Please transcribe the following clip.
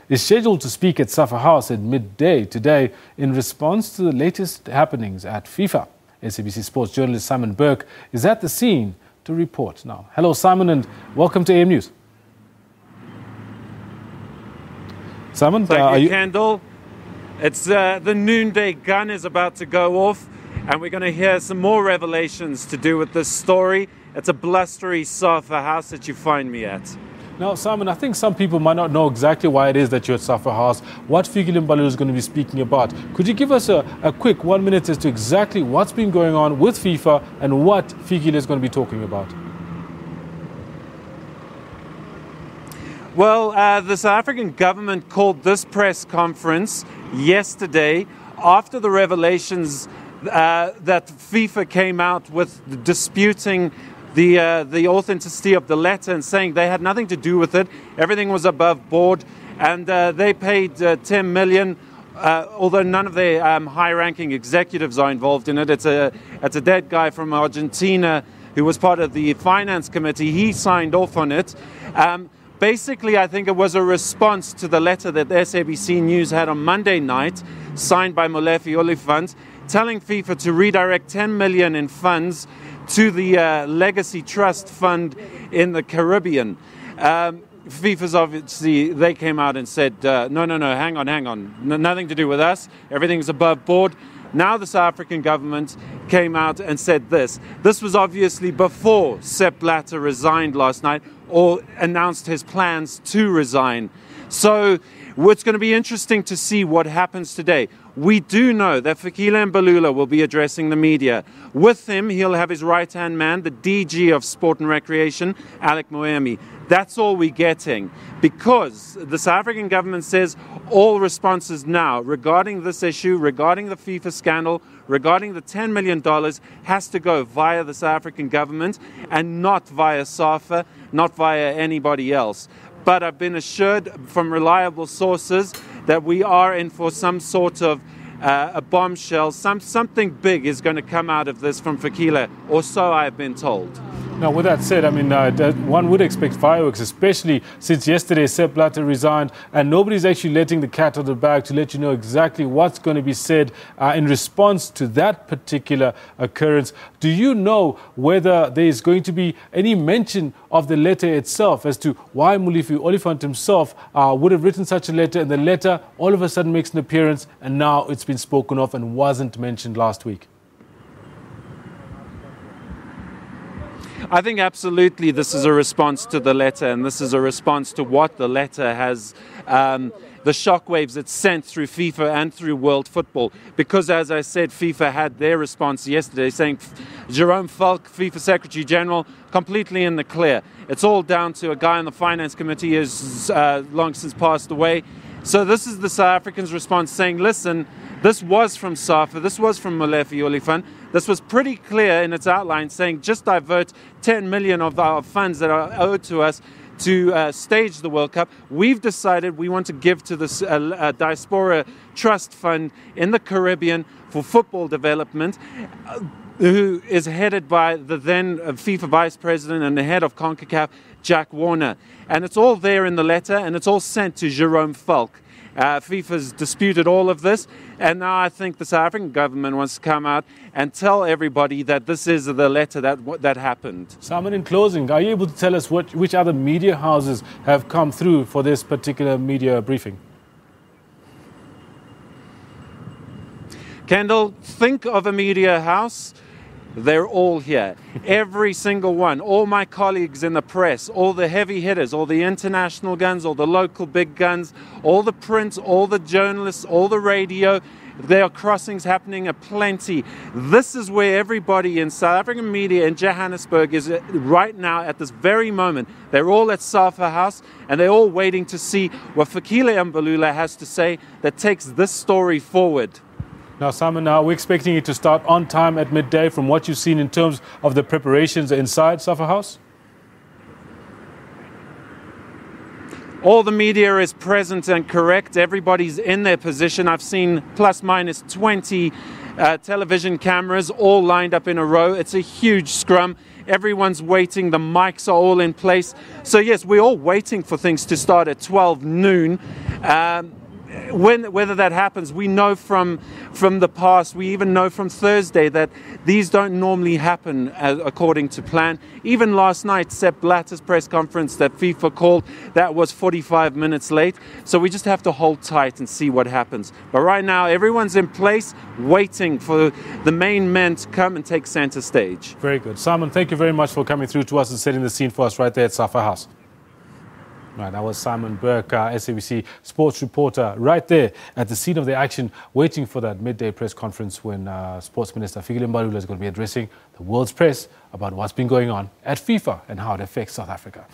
is scheduled to speak at SAFA House at midday today in response to the latest happenings at FIFA. SABC sports journalist Simon Burke is at the scene to report now. Hello, Simon, and welcome to AM News. Simon, thank you, Kendall. It's the noonday gun is about to go off, and we're going to hear some more revelations to do with this story. It's a blustery SAFA House that you find me at. Now, Simon, I think some people might not know exactly why it is that you're at SAFA House, what Fikile Mbalula is going to be speaking about. Could you give us a quick 1 minute as to exactly what's been going on with FIFA and what Fikile is going to be talking about? Well, the South African government called this press conference yesterday after the revelations that FIFA came out with disputing the authenticity of the letter and saying they had nothing to do with it. Everything was above board, and they paid 10 million, although none of their high-ranking executives are involved in it. It's a dead guy from Argentina who was part of the finance committee. He signed off on it. Basically, I think it was a response to the letter that the SABC News had on Monday night, signed by Fikile Mbalula, telling FIFA to redirect 10 million in funds to the Legacy Trust Fund in the Caribbean. FIFA's obviously, they came out and said, no, hang on, nothing to do with us, everything's above board. Now the South African government came out and said this. This was obviously before Sepp Blatter resigned last night or announced his plans to resign. So it's going to be interesting to see what happens today. We do know that Fikile Mbalula will be addressing the media. With him, he'll have his right-hand man, the DG of Sport and Recreation, Alec Moemi. That's all we're getting, because the South African government says all responses now regarding this issue, regarding the FIFA scandal, regarding the $10 million has to go via the South African government and not via SAFA, not via anybody else. But I've been assured from reliable sources that we are in for some sort of a bombshell. Something big is going to come out of this from Fikile, or so I've been told. Now, with that said, I mean, one would expect fireworks, especially since yesterday Sepp Blatter resigned, and nobody's actually letting the cat out of the bag to let you know exactly what's going to be said in response to that particular occurrence. Do you know whether there is going to be any mention of the letter itself as to why Fikile Mbalula himself would have written such a letter, and the letter all of a sudden makes an appearance and now it's been spoken of and wasn't mentioned last week? I think absolutely this is a response to the letter, and this is a response to what the letter has, the shockwaves it's sent through FIFA and through world football. Because, as I said, FIFA had their response yesterday saying Jerome Falk, FIFA Secretary General, completely in the clear. It's all down to a guy on the finance committee who's long since passed away. So this is the South Africans' response saying, listen, this was from SAFA, this was from Fikile Mbalula. This was pretty clear in its outline, saying just divert 10 million of our funds that are owed to us to stage the World Cup. We've decided we want to give to this Diaspora Trust Fund in the Caribbean for football development, who is headed by the then FIFA Vice President and the head of CONCACAF, Jack Warner. And it's all there in the letter, and it's all sent to Jerome Falk. FIFA's disputed all of this, and now I think the South African government wants to come out and tell everybody that this is the letter that happened. Simon, in closing, are you able to tell us which other media houses have come through for this particular media briefing? Kendall, think of a media house. They're all here. Every single one. All my colleagues in the press, all the heavy hitters, all the international guns, all the local big guns, all the print, all the journalists, all the radio. There are crossings happening aplenty. This is where everybody in South African media in Johannesburg is right now at this very moment. They're all at SAFA House, and they're all waiting to see what Fikile Mbalula has to say that takes this story forward. Now, Simon, we're expecting it to start on time at midday from what you've seen in terms of the preparations inside SAFA House? All the media is present and correct. Everybody's in their position. I've seen plus minus 20 television cameras all lined up in a row. It's a huge scrum. Everyone's waiting. The mics are all in place. So yes, we're all waiting for things to start at 12 noon. Whether that happens, we know from the past, we even know from Thursday that these don't normally happen according to plan. Even last night, Sepp Blatter's press conference that FIFA called, that was 45 minutes late. So we just have to hold tight and see what happens. But right now, everyone's in place, waiting for the main men to come and take center stage. Very good. Simon, thank you very much for coming through to us and setting the scene for us right there at SAFA House. Right, that was Simon Burke, SABC sports reporter, right there at the scene of the action, waiting for that midday press conference when Sports Minister Fikile Mbalula is going to be addressing the world's press about what's been going on at FIFA and how it affects South Africa.